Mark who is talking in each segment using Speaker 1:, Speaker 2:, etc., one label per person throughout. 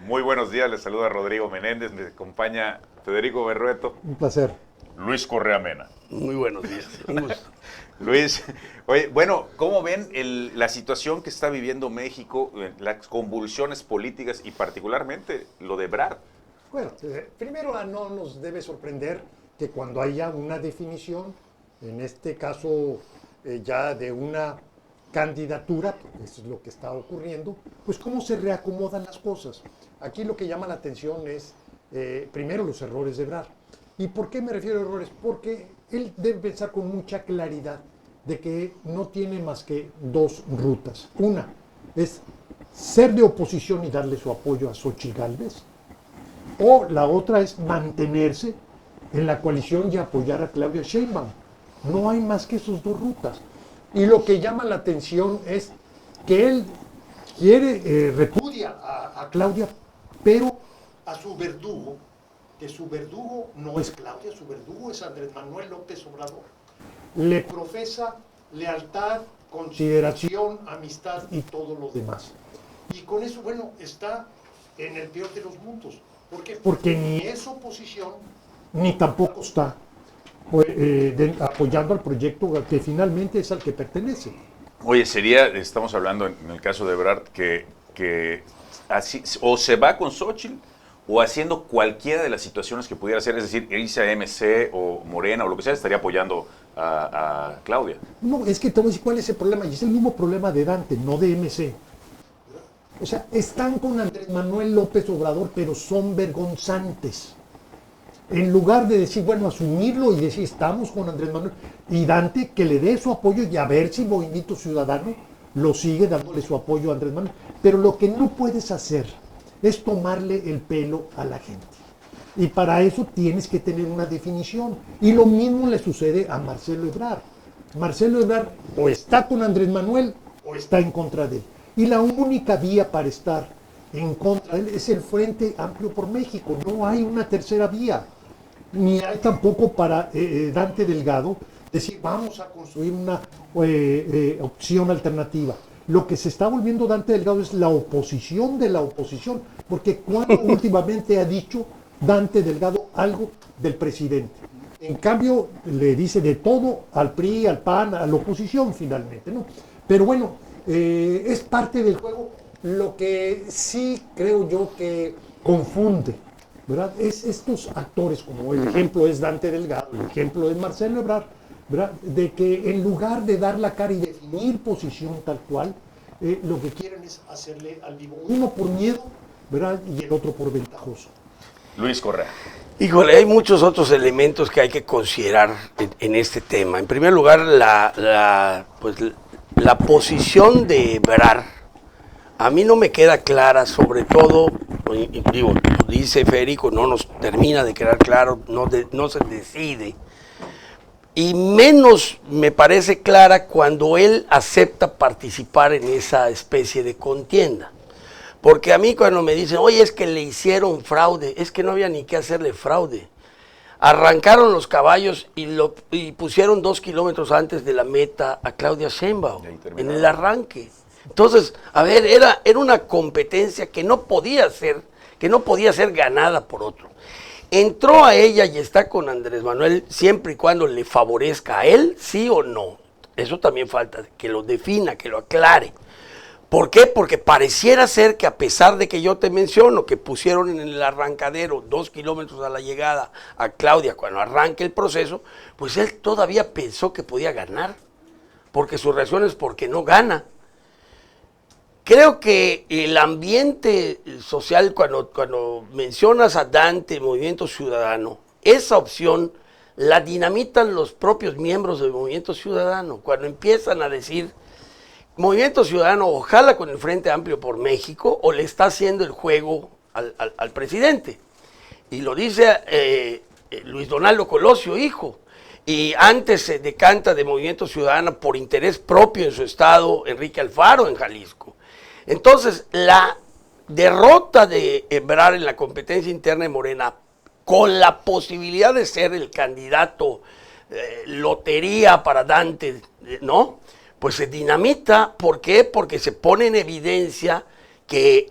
Speaker 1: Muy buenos días, les saluda Rodrigo Menéndez, me acompaña Federico Berrueto.
Speaker 2: Un placer.
Speaker 1: Luis Correa Mena.
Speaker 3: Muy buenos días. Un gusto.
Speaker 1: Luis, oye, bueno, ¿cómo ven la situación que está viviendo México, las convulsiones políticas y particularmente lo de Ebrard?
Speaker 2: Bueno, primero no nos debe sorprender que cuando haya una definición, en este caso ya de una candidatura, porque eso es lo que está ocurriendo, pues cómo se reacomodan las cosas. Aquí lo que llama la atención es, primero, los errores de Ebrard. ¿Y por qué me refiero a errores? Porque él debe pensar con mucha claridad de que no tiene más que dos rutas. Una es ser de oposición y darle su apoyo a Xóchitl Gálvez, o la otra es mantenerse en la coalición y apoyar a Claudia Sheinbaum. No hay más que esas dos rutas. Y lo que llama la atención es que él repudia a Claudia, pero a su verdugo, que su verdugo no es Claudia, su verdugo es Andrés Manuel López Obrador. Le profesa lealtad, consideración, amistad y todo lo demás. Y con eso, bueno, está en el peor de los mundos. ¿Por qué? Porque ni es oposición, ni tampoco está apoyando al proyecto que finalmente es al que pertenece.
Speaker 1: Oye, estamos hablando en el caso de Ebrard, que así, o se va con Xóchitl o haciendo cualquiera de las situaciones que pudiera hacer, es decir, irse a MC o Morena o lo que sea, estaría apoyando a Claudia.
Speaker 2: No, es que te voy a decir cuál es el problema, y es el mismo problema de Dante, no de MC. O sea, están con Andrés Manuel López Obrador, pero son vergonzantes. En lugar de decir, bueno, asumirlo y decir, estamos con Andrés Manuel, y Dante que le dé su apoyo y a ver si Movimiento Ciudadano lo sigue dándole su apoyo a Andrés Manuel. Pero lo que no puedes hacer es tomarle el pelo a la gente. Y para eso tienes que tener una definición. Y lo mismo le sucede a Marcelo Ebrard. Marcelo Ebrard o está con Andrés Manuel o está en contra de él. Y la única vía para estar en contra de él es el Frente Amplio por México. No hay una tercera vía. Ni hay tampoco para Dante Delgado decir vamos a construir una opción alternativa. Lo que se está volviendo Dante Delgado es la oposición de la oposición, porque cuando últimamente ha dicho Dante Delgado algo del presidente. En cambio le dice de todo al PRI, al PAN, a la oposición finalmente, ¿no? Pero bueno, es parte del juego. Lo que sí creo yo que confunde, ¿verdad? Es estos actores, como el ejemplo es Dante Delgado, el ejemplo es Marcelo Ebrard, ¿verdad? De que en lugar de dar la cara y definir posición tal cual, lo que quieren es hacerle al vivo, uno por miedo, ¿verdad? Y el otro por ventajoso.
Speaker 1: Luis Correa.
Speaker 3: Híjole, hay muchos otros elementos que hay que considerar en este tema. En primer lugar, la posición de Ebrard a mí no me queda clara, sobre todo, digo, dice Federico, no nos termina de quedar claro, no se decide. Y menos me parece clara cuando él acepta participar en esa especie de contienda. Porque a mí cuando me dicen, oye, es que le hicieron fraude, es que no había ni que hacerle fraude. Arrancaron los caballos y pusieron 2 kilómetros antes de la meta a Claudia Sheinbaum, en el arranque. Entonces, a ver, era una competencia que no podía ser ganada por otro. Entró a ella y está con Andrés Manuel siempre y cuando le favorezca a él, sí o no. Eso también falta que lo defina, que lo aclare. ¿Por qué? Porque pareciera ser que a pesar de que yo te menciono que pusieron en el arrancadero 2 kilómetros a la llegada a Claudia cuando arranque el proceso, pues él todavía pensó que podía ganar, porque su reacción es porque no gana. Creo que el ambiente social, cuando mencionas a Dante, Movimiento Ciudadano, esa opción la dinamitan los propios miembros del Movimiento Ciudadano. Cuando empiezan a decir, Movimiento Ciudadano, ojalá con el Frente Amplio por México, o le está haciendo el juego al presidente. Y lo dice Luis Donaldo Colosio, hijo. Y antes se decanta de Movimiento Ciudadano por interés propio en su estado, Enrique Alfaro, en Jalisco. Entonces, la derrota de Ebrard en la competencia interna de Morena, con la posibilidad de ser el candidato lotería para Dante, ¿no? Pues se dinamita. ¿Por qué? Porque se pone en evidencia que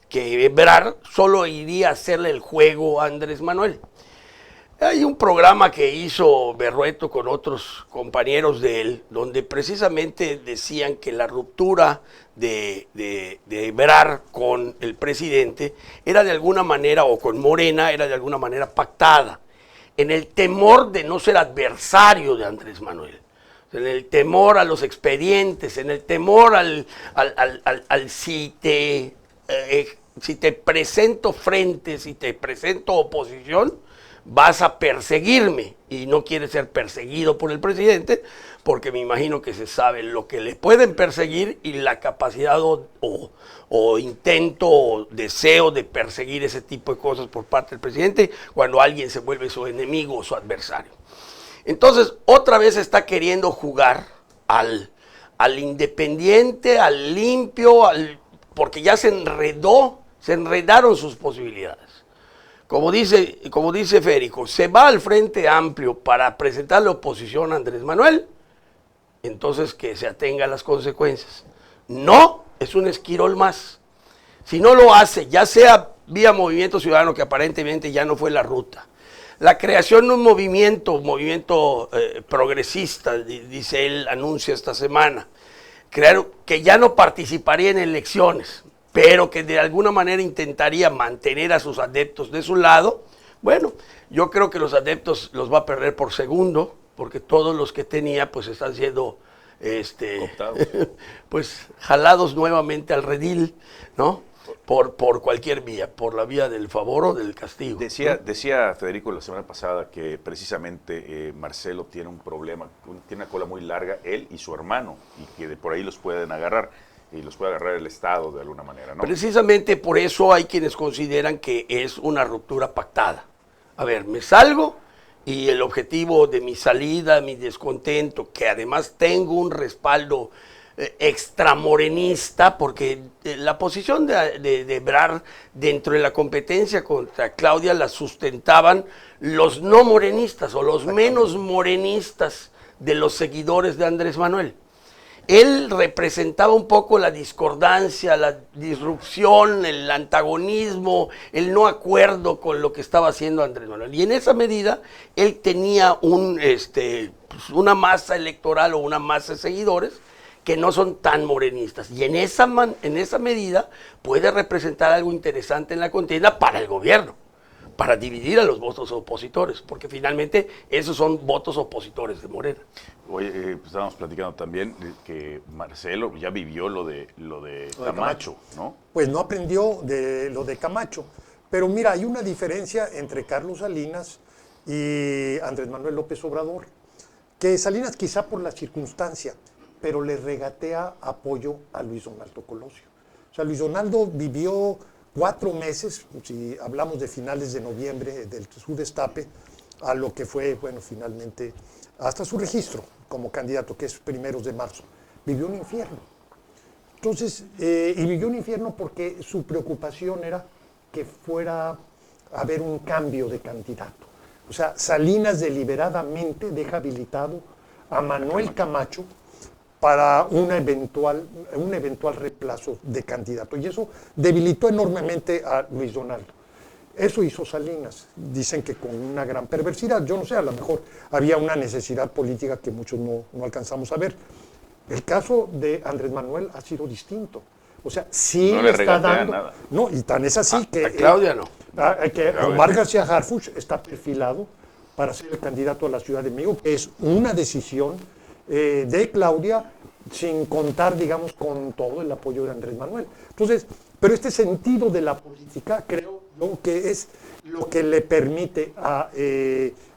Speaker 3: que Ebrard solo iría a hacerle el juego a Andrés Manuel. Hay un programa que hizo Berrueto con otros compañeros de él, donde precisamente decían que la ruptura de Ebrard con el presidente era de alguna manera, o con Morena, era de alguna manera pactada, en el temor de no ser adversario de Andrés Manuel, en el temor a los expedientes, en el temor al si te presento frente, si te presento oposición, vas a perseguirme, y no quiere ser perseguido por el presidente, porque me imagino que se sabe lo que le pueden perseguir y la capacidad o intento o deseo de perseguir ese tipo de cosas por parte del presidente cuando alguien se vuelve su enemigo o su adversario. Entonces, otra vez está queriendo jugar al independiente, al limpio, porque ya se enredaron sus posibilidades. Como dice Federico, se va al Frente Amplio para presentar la oposición a Andrés Manuel, entonces que se atenga a las consecuencias. No, es un esquirol más. Si no lo hace, ya sea vía Movimiento Ciudadano, que aparentemente ya no fue la ruta, la creación de un movimiento progresista, dice él, anuncia esta semana, que ya no participaría en elecciones, pero que de alguna manera intentaría mantener a sus adeptos de su lado. Bueno, yo creo que los adeptos los va a perder por segundo, porque todos los que tenía pues están siendo pues jalados nuevamente al redil, ¿no? Por cualquier vía, por la vía del favor o del castigo.
Speaker 1: Decía Federico la semana pasada que precisamente Marcelo tiene un problema, tiene una cola muy larga, él y su hermano, y que por ahí los pueden agarrar. Y los puede agarrar el Estado de alguna manera, ¿no?
Speaker 3: Precisamente por eso hay quienes consideran que es una ruptura pactada. A ver, me salgo y el objetivo de mi salida, mi descontento, que además tengo un respaldo extramorenista, porque la posición de Ebrard dentro de la competencia contra Claudia la sustentaban los no morenistas o los menos morenistas de los seguidores de Andrés Manuel. Él representaba un poco la discordancia, la disrupción, el antagonismo, el no acuerdo con lo que estaba haciendo Andrés Manuel. Y en esa medida, él tenía una masa electoral o una masa de seguidores que no son tan morenistas. Y en esa medida puede representar algo interesante en la contienda para el gobierno, para dividir a los votos opositores, porque finalmente esos son votos opositores de Morena.
Speaker 1: Oye, estábamos platicando también que Marcelo ya vivió lo de Camacho, ¿no?
Speaker 2: Pues no aprendió de lo de Camacho. Pero mira, hay una diferencia entre Carlos Salinas y Andrés Manuel López Obrador, que Salinas quizá por la circunstancia, pero le regatea apoyo a Luis Donaldo Colosio. O sea, Luis Donaldo vivió 4 meses, si hablamos de finales de noviembre, su destape, a lo que fue, bueno, finalmente, hasta su registro como candidato, que es primeros de marzo. Vivió un infierno. Entonces, y vivió un infierno porque su preocupación era que fuera a haber un cambio de candidato. O sea, Salinas deliberadamente deja habilitado a Manuel Camacho para un eventual reemplazo de candidato. Y eso debilitó enormemente a Luis Donaldo. Eso hizo Salinas. Dicen que con una gran perversidad. Yo no sé, a lo mejor había una necesidad política que muchos no alcanzamos a ver. El caso de Andrés Manuel ha sido distinto. O sea, sí
Speaker 1: no le
Speaker 2: está dando...
Speaker 1: nada.
Speaker 2: No, y tan es así que...
Speaker 3: A Claudia no.
Speaker 2: Que Omar García Harfuch está perfilado para ser el candidato a la Ciudad de México. Es una decisión de Claudia, sin contar, digamos, con todo el apoyo de Andrés Manuel. Entonces, pero este sentido de la política, creo yo, que es lo que le permite a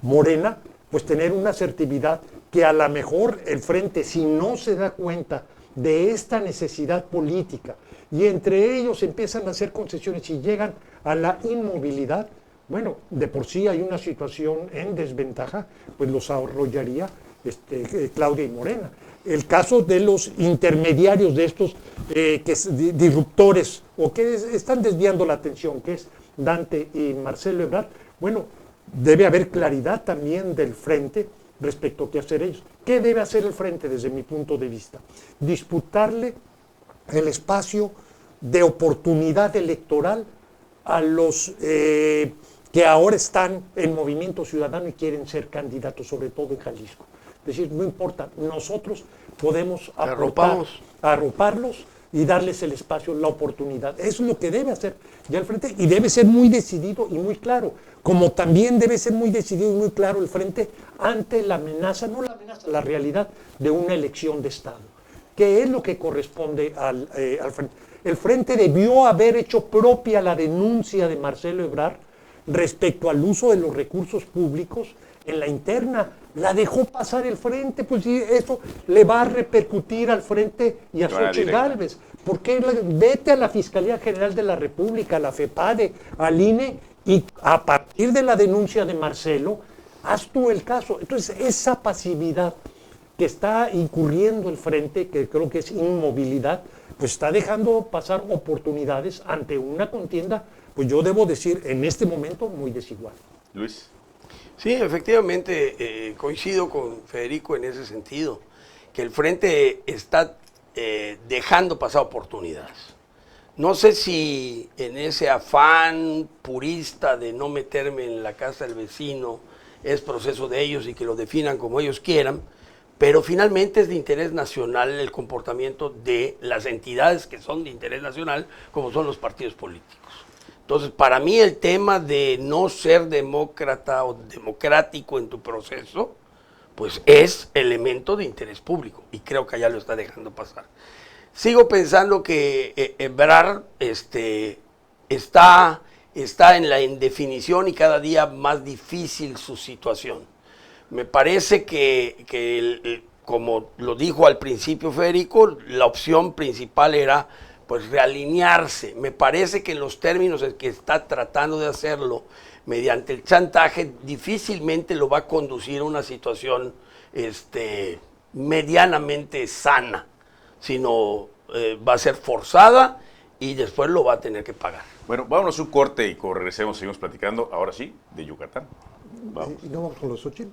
Speaker 2: Morena, pues tener una asertividad que a lo mejor el Frente, si no se da cuenta de esta necesidad política, y entre ellos empiezan a hacer concesiones y llegan a la inmovilidad, bueno, de por sí hay una situación en desventaja, pues los arrollaría Claudia y Morena. El caso de los intermediarios de estos disruptores o que están desviando la atención, que es Dante y Marcelo Ebrard, bueno, debe haber claridad también del Frente respecto a qué hacer ellos. ¿Qué debe hacer el Frente desde mi punto de vista? Disputarle el espacio de oportunidad electoral a los que ahora están en Movimiento Ciudadano y quieren ser candidatos, sobre todo en Jalisco. Es decir, no importa, nosotros podemos arroparlos y darles el espacio, la oportunidad. Eso es lo que debe hacer ya el Frente, y debe ser muy decidido y muy claro, como también debe ser muy decidido y muy claro el Frente ante la amenaza, no la amenaza, la realidad de una elección de Estado, que es lo que corresponde al Frente. El Frente debió haber hecho propia la denuncia de Marcelo Ebrard respecto al uso de los recursos públicos en la interna. La dejó pasar el Frente, pues sí, eso le va a repercutir al Frente y a Xochitl Gálvez. ¿Por qué? Vete a la Fiscalía General de la República, a la FEPADE, al INE, y a partir de la denuncia de Marcelo, haz tú el caso. Entonces, esa pasividad que está incurriendo el Frente, que creo que es inmovilidad, pues está dejando pasar oportunidades ante una contienda, pues yo debo decir, en este momento muy desigual.
Speaker 1: Luis.
Speaker 3: Sí, efectivamente, coincido con Federico en ese sentido, que el Frente está dejando pasar oportunidades. No sé si en ese afán purista de no meterme en la casa del vecino es proceso de ellos y que lo definan como ellos quieran, pero finalmente es de interés nacional el comportamiento de las entidades que son de interés nacional, como son los partidos políticos. Entonces, para mí el tema de no ser demócrata o democrático en tu proceso, pues es elemento de interés público, y creo que allá lo está dejando pasar. Sigo pensando que Ebrard está en la indefinición y cada día más difícil su situación. Me parece que como lo dijo al principio Federico, la opción principal era pues realinearse. Me parece que en los términos en que está tratando de hacerlo, mediante el chantaje, difícilmente lo va a conducir a una situación medianamente sana, sino va a ser forzada y después lo va a tener que pagar.
Speaker 1: Bueno, vámonos un corte y regresemos, seguimos platicando, ahora sí, de Yucatán. Vamos.
Speaker 2: ¿Y no vamos con los Xochitl?